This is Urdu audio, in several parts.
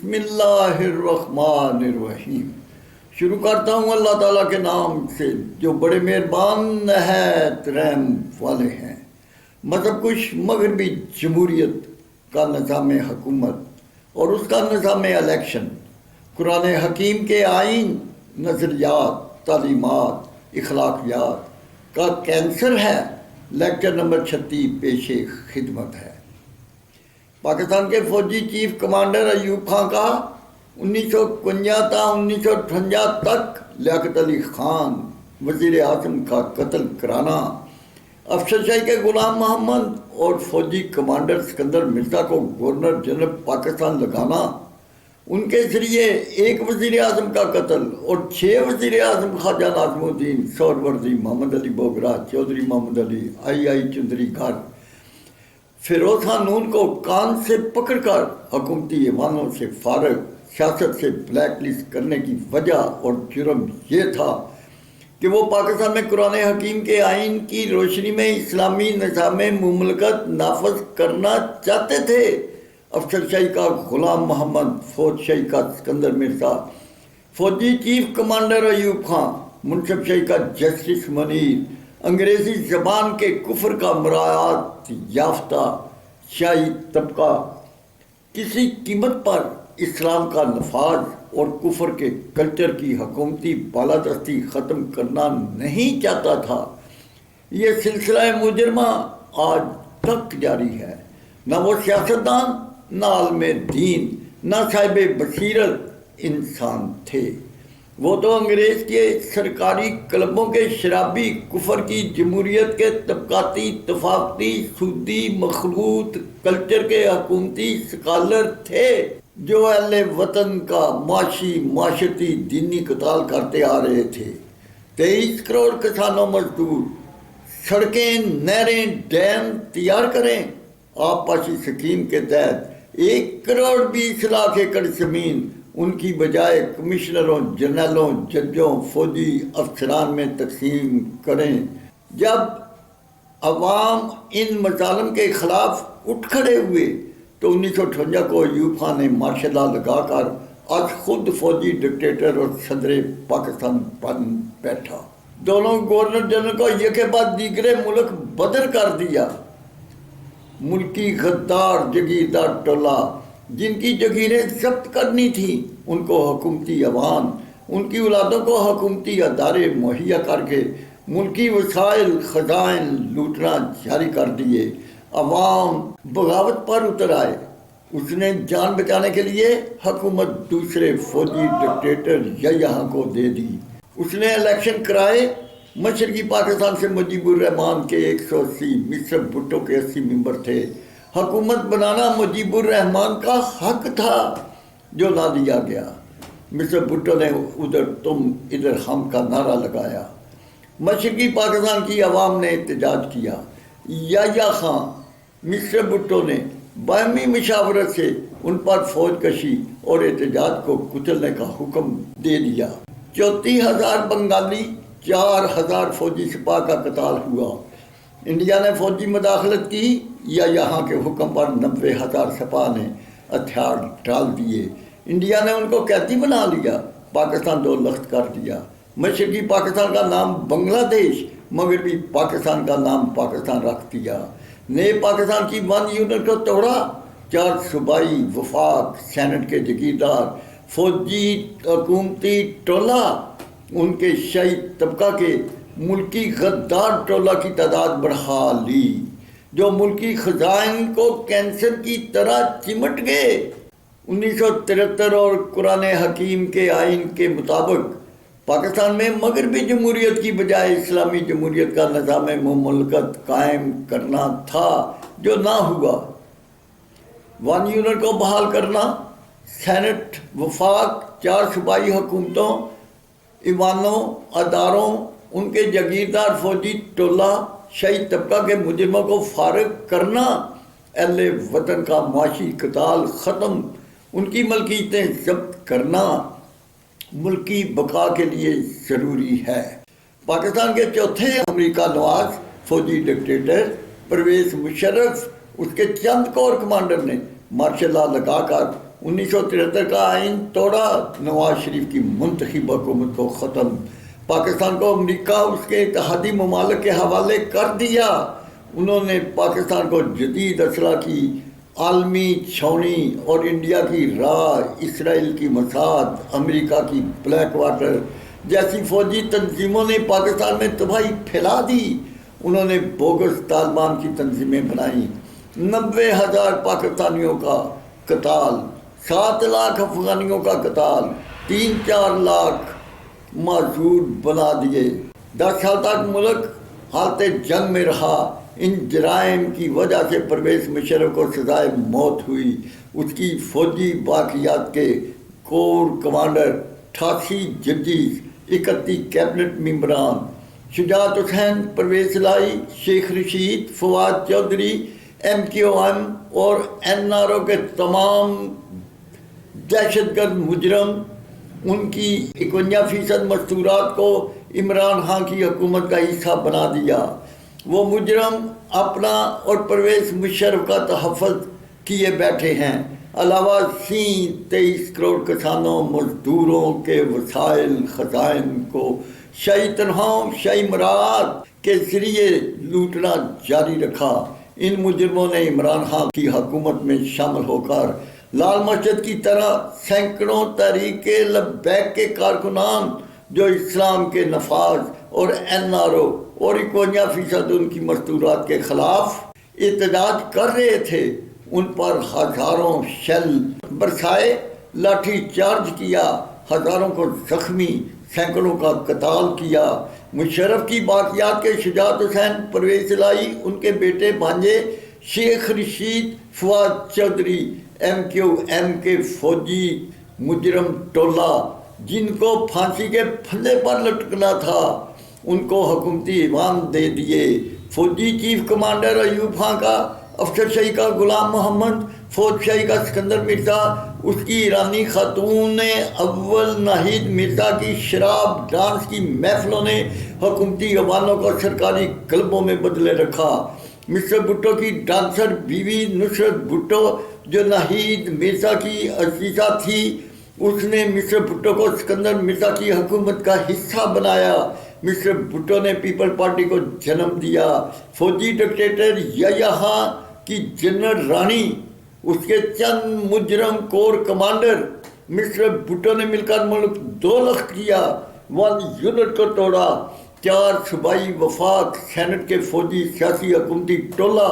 بسم اللہ الرحمن الرحیم۔ شروع کرتا ہوں اللہ تعالیٰ کے نام سے جو بڑے مہربان نہایت رحم والے ہیں۔ مذہب کش مغربی جمہوریت کا نظام حکومت اور اس کا نظام الیکشن قرآن حکیم کے آئین، نظریات، تعلیمات، اخلاقیات کا کینسر ہے۔ لیکچر نمبر 36 پیش خدمت ہے۔ پاکستان کے فوجی چیف کمانڈر ایوب خان کا 1951 تا 1958 تک لیاقت علی خان وزیر اعظم کا قتل کرانا، افسر شاہی کے غلام محمد اور فوجی کمانڈر سکندر مرزا کو گورنر جنرل پاکستان لگانا، ان کے ذریعے ایک وزیر اعظم کا قتل اور 6 وزیر اعظم خواجہ ناظم الدین، سہروردی، محمد علی بوگرا، چودھری محمد علی، آئی چندری گھر، فیروز خان نون کو کان سے پکڑ کر حکومتی ایوانوں سے فارغ، سیاست سے بلیک لسٹ کرنے کی وجہ اور جرم یہ تھا کہ وہ پاکستان میں قرآن حکیم کے آئین کی روشنی میں اسلامی نظام مملکت نافذ کرنا چاہتے تھے۔ افسر شاہی کا غلام محمد، فوج شاہی کا سکندر مرزا، فوجی چیف کمانڈر ایوب خان، منصف شاہی کا جسٹس منیر، انگریزی زبان کے کفر کا مراعات یافتہ شاہی طبقہ کسی قیمت پر اسلام کا نفاذ اور کفر کے کلچر کی حکومتی بالادستی ختم کرنا نہیں چاہتا تھا۔ یہ سلسلہ مجرمہ آج تک جاری ہے۔ نہ وہ سیاستدان، نہ عالم دین، نہ صاحب بصیرت انسان تھے۔ وہ تو انگریز کے سرکاری کلبوں کے شرابی، کفر کی جمہوریت کے طبقاتی، طفافتی، سودی، مخلوط کلچر کے حکومتی سکالر تھے جو اہل وطن کا معاشی، معاشرتی، دینی قتال کرتے آ رہے تھے۔ 23 کروڑ کسانوں مزدور سڑکیں، نہریں، ڈیم تیار کریں۔ آب پاشی اسکیم کے تحت 1 کروڑ 20 لاکھ ایکڑ زمین ان کی بجائے کمشنروں، جنرلوں، ججوں، فوجی افسران میں تقسیم کریں۔ جب عوام ان مظالم کے خلاف اٹھ کھڑے ہوئے تو 1958 کو ایوب خان نے مارشل لا لگا کر آج خود فوجی ڈکٹیٹر اور صدر پاکستان بن بیٹھا۔ دونوں گورنر جنرل کو یہ کے بعد دیگرے ملک بدر کر دیا۔ ملکی غدار جگیردار ٹولہ جن کی جگیریں ضبط کرنی تھیں، ان کو حکومتی ایوان، ان کی اولادوں کو حکومتی ادارے مہیا کر کے ملکی وسائل، خزائن لوٹنا جاری کر دیے۔ عوام بغاوت پر اتر آئے۔ اس نے جان بچانے کے لیے حکومت دوسرے فوجی ڈکٹیٹر یحییٰ کو دے دی۔ اس نے الیکشن کرائے۔ مشرقی پاکستان سے مجیب الرحمان کے 180، مصر بھٹو کے 80 ممبر تھے۔ حکومت بنانا مجیب الرحمان کا حق تھا جو نہ دیا گیا۔ مصر بھٹو نے ادھر تم ادھر ہم کا نعرہ لگایا۔ مشرقی پاکستان کی عوام نے احتجاج کیا۔ یحییٰ خان، مصر بھٹو نے باہمی مشاورت سے ان پر فوج کشی اور احتجاج کو کچلنے کا حکم دے دیا۔ 34,000 بنگالی، 4,000 فوجی سپاہ کا قتال ہوا۔ انڈیا نے فوجی مداخلت کی یا یہاں کے حکم پر 90,000 سپاہ نے ہتھیار ڈال دیے۔ انڈیا نے ان کو قیدی بنا لیا، پاکستان دو لخت کر دیا۔ مشرقی پاکستان کا نام بنگلہ دیش، مغربی پاکستان کا نام پاکستان رکھ دیا۔ نئے پاکستان کی 1 یونٹ کو توڑا۔ 4 صوبائی وفاق، سینٹ کے جگیردار، فوجی حکومتی ٹولہ، ان کے شاہی طبقہ کے ملکی غدار ٹولہ کی تعداد بڑھا لی جو ملکی خزائن کو کینسر کی طرح چمٹ گئے۔ 1973 اور قرآن حکیم کے آئین کے مطابق پاکستان میں مغربی جمہوریت کی بجائے اسلامی جمہوریت کا نظام مملکت قائم کرنا تھا جو نہ ہوا۔ 1 یونٹ کو بحال کرنا، سینٹ، وفاق، 4 صوبائی حکومتوں، ایوانوں، اداروں، ان کے جگیردار فوجی ٹولہ، شاہی طبقہ کے مجرموں کو فارغ کرنا، اہل وطن کا معاشی قتال ختم، ان کی ملکیتیں ضبط کرنا ملکی بقا کے لیے ضروری ہے۔ پاکستان کے چوتھے امریکہ نواز فوجی ڈکٹیٹر پرویز مشرف، اس کے چند کور کمانڈر نے مارشل لا لگا کر 1973 کا آئین توڑا، نواز شریف کی منتخب حکومت کو ختم، پاکستان کو امریکہ اس کے اتحادی ممالک کے حوالے کر دیا، انہوں نے پاکستان کو جدید اسلحہ کی عالمی چھاؤنی اور انڈیا کی راہ، اسرائیل کی مساعد، امریکہ کی بلیک واٹر جیسی فوجی تنظیموں نے پاکستان میں تباہی پھیلا دی، انہوں نے بوگس طالبان کی تنظیمیں بنائیں، 90,000 پاکستانیوں کا قتال، 7 لاکھ افغانیوں کا قتال، 3-4 لاکھ معذور بنا دیے، 10 سال تک ملک حالت جنگ میں رہا، ان جرائم کی وجہ سے پرویز مشرف کو سزائے موت ہوئی، اس کی فوجی باقیات کے کور کمانڈر، 88 ججز، 31 کیبنٹ ممبران، شجاعت حسین، پرویز الہی، شیخ رشید، فواد چودھری، MQM اور NRO کے تمام دہشت گرد مجرم، ان کی 51% مستورات کو عمران خان کی حکومت کا حصہ بنا دیا، وہ مجرم اپنا اور پرویز مشرف کا تحفظ کیے بیٹھے ہیں، علاوہ 23 کروڑ کسانوں مزدوروں کے وسائل خزائن کو شاہی تنخواہوں، شاہی مراعات کے ذریعے لوٹنا جاری رکھا۔ ان مجرموں نے عمران خان کی حکومت میں شامل ہو کر لال مسجد کی طرح سینکڑوں تحریک لبیک کے کارکنان جو اسلام کے نفاذ اور NRO اور 51% ان کی مستورات کے خلاف احتجاج کر رہے تھے، ان پر ہزاروں شیل برسائے، لاٹھی چارج کیا، ہزاروں کو زخمی، سینکڑوں کا قتال کیا۔ مشرف کی باقیات کے شجاعت حسین، پرویز الہی، ان کے بیٹے بھانجے شیخ رشید، فواد چودھری، MQM کے فوجی مجرم ٹولہ جن کو پھانسی کے پھندے پر لٹکنا تھا، ان کو حکومتی ایوان دے دیے۔ فوجی چیف کمانڈر ایوب خان کا، افسر شاہی کا غلام محمد، فوج شاہی کا سکندر مرزا، اس کی ایرانی خاتون اول ناہید مرزا کی شراب ڈانس کی محفلوں نے حکومتی ایوانوں کو سرکاری کلبوں میں بدلے رکھا۔ مسٹر بھٹو کی ڈانسر بیوی نصرت بھٹو جو ناہید مرزا کی عزیزہ تھی، اس نے مسٹر بھٹو کو سکندر مرزا کی حکومت کا حصہ بنایا۔ مسٹر بھٹو نے پیپل پارٹی کو جنم دیا۔ فوجی ڈکٹیٹر یحییٰ خان کی جنرل رانی، اس کے چند مجرم کور کمانڈر، مسٹر بھٹو نے مل کر ملک 2 لخت کیا، 1 یونٹ کو توڑا، 4 صوبائی وفاق، سینٹ کے فوجی سیاسی حکومتی ٹولہ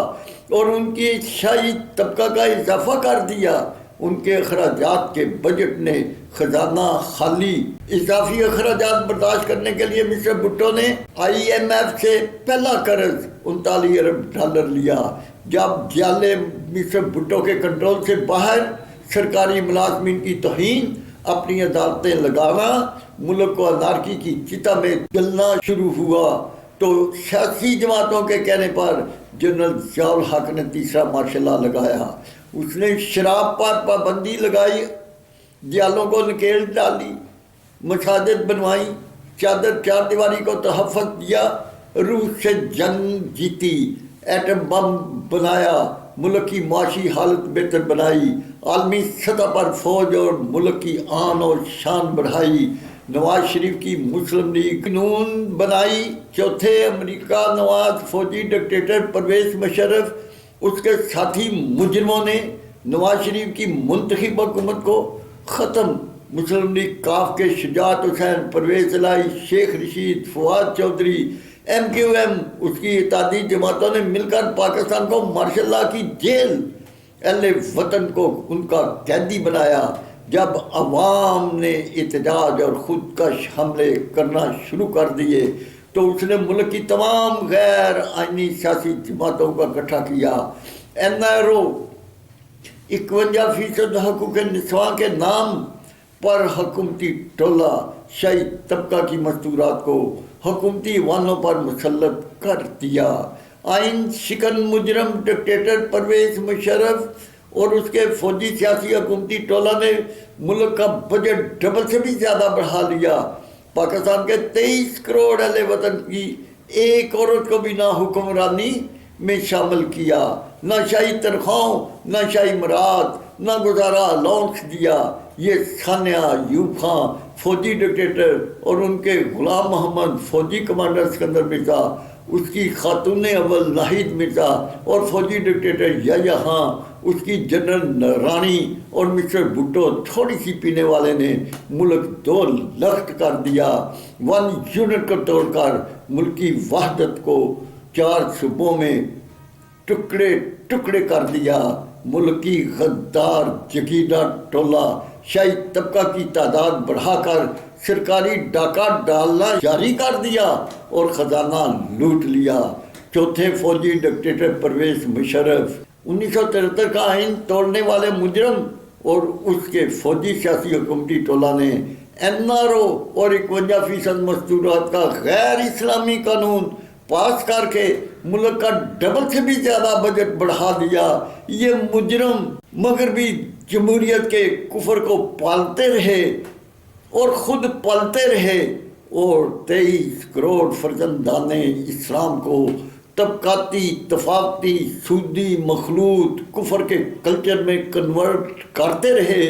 اور ان کی شاہی طبقہ کا اضافہ کر دیا۔ ان کے اخراجات کے بجٹ نے خزانہ خالی۔ اضافی اخراجات برداشت کرنے کے لیے مسٹر بھٹو نے IMF سے پہلا قرض 39 ارب ڈالر لیا۔ جب جالے مسٹر بھٹو کے کنٹرول سے باہر، سرکاری ملازمین کی توہین، اپنی عدالتیں لگانا، ملک کو انارکی کی چتا میں جلنا شروع ہوا، تو سیاسی جماعتوں کے کہنے پر جنرل ضیاء الحق نے تیسرا مارشل لا لگایا۔ اس نے شراب پر پابندی لگائی، جالوں کو نکیل ڈالی، مساجد بنوائی، چادر 4 دیواری کو تحفظ دیا، روس سے جنگ جیتی، ایٹم بم بنایا، ملک کی معاشی حالت بہتر بنائی، عالمی سطح پر فوج اور ملک کی آن اور شان بڑھائی، نواز شریف کی مسلم لیگ قانون بنائی۔ چوتھے امریکہ نواز فوجی ڈکٹیٹر پرویز مشرف، اس کے ساتھی مجرموں نے نواز شریف کی منتخب حکومت کو ختم۔ مسلم لیگ کاف کے شجاعت حسین، پرویز الہی، شیخ رشید، فواد چودھری، MQM، اس کی اتحادی جماعتوں نے مل کر پاکستان کو مارشل لا کی جیل، اہل وطن کو ان کا قیدی بنایا۔ جب عوام نے احتجاج اور خودکش حملے کرنا شروع کر دیے تو اس نے ملک کی تمام غیر آئینی سیاسی جماعتوں کا اکٹھا کیا۔ NRO 51% حقوق نسواں کے نام پر حکومتی ٹولہ شاہی طبقہ کی مستورات کو حکومتی ایوانوں پر مسلط کر دیا۔ آئین شکن مجرم ڈکٹیٹر پرویز مشرف اور اس کے فوجی سیاسی حکومتی ٹولہ نے ملک کا بجٹ ڈبل سے بھی زیادہ بڑھا لیا۔ پاکستان کے 23 کروڑ اہل وطن کی ایک عورت کو بھی نہ حکمرانی میں شامل کیا، نہ شاہی تنخواہوں، نہ شاہی مراد، نہ گزارا لانچ دیا۔ یہ ثانیہ ایوب خان فوجی ڈکٹیٹر اور ان کے غلام محمد فوجی کمانڈر سکندر مرزا، اس کی خاتون اول ناہید مرزا اور فوجی ڈکٹیٹر یحییٰ خان، اس کی جنرل رانی اور مسٹر بھٹو تھوڑی سی پینے والے نے ملک دو لخت کر دیا۔ 1 یونٹ کو توڑ کر ملکی وحدت کو 4 صوبوں میں ٹکڑے ٹکڑے کر دیا۔ ملکی غدار جگیرہ ٹولہ شاہی طبقہ کی تعداد بڑھا کر سرکاری ڈاکہ ڈالنا جاری کر دیا اور خزانہ لوٹ لیا۔ چوتھے فوجی ڈکٹیٹر پرویز مشرف 1973 کا آئین توڑنے والے مجرم اور اس کے فوجی سیاسی حکومتی ٹولہ نے NRO اور 51% مستورات کا غیر اسلامی قانون پاس کر کے ملک کا ڈبل سے بھی زیادہ بجٹ بڑھا دیا۔ یہ مجرم مغربی جمہوریت کے کفر کو پالتے رہے اور خود پلتے رہے اور 23 کروڑ فرزندان اسلام کو طبقاتی، طفافتی، سودی، مخلوط کفر کے کلچر میں کنورٹ کرتے رہے،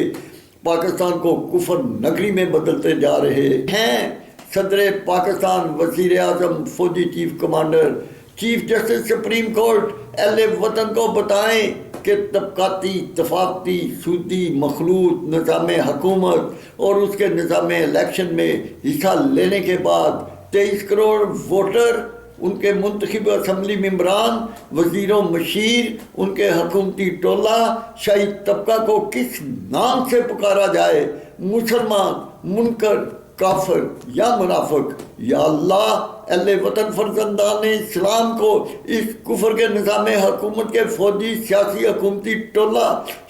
پاکستان کو کفر نگری میں بدلتے جا رہے ہیں۔ صدر پاکستان، وزیر اعظم، فوجی chief commander, chief justice supreme court اہل وطن کو بتائیں کہ طبقاتی، طفافتی، سودی، مخلوط نظام حکومت اور اس کے نظام الیکشن میں حصہ لینے کے بعد 23 کروڑ ووٹر، ان کے منتخب اسمبلی ممبران، وزیر و مشیر، ان کے حکومتی ٹولہ، شاہی طبقہ کو کس نام سے پکارا جائے؟ مسلمان، منکر، کافر یا منافق؟ یا اللہ، اہل وطن فرزندان اسلام کو اس کفر کے نظام حکومت کے فوجی، سیاسی، حکومتی ٹولہ،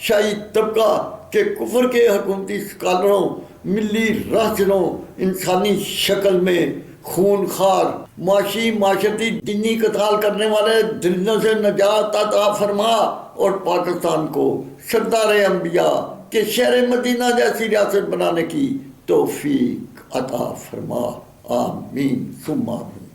شاہی طبقہ کے کفر کے حکومتی اسکالروں، ملی رہزنوں، انسانی شکل میں خون خوار، معاشی، معاشرتی، دینی قتال کرنے والے درندوں سے نجات عطا فرما اور پاکستان کو سردار انبیاء کے شہر مدینہ جیسی ریاست بنانے کی توفیق عطا فرما۔ آمین ثم آمین۔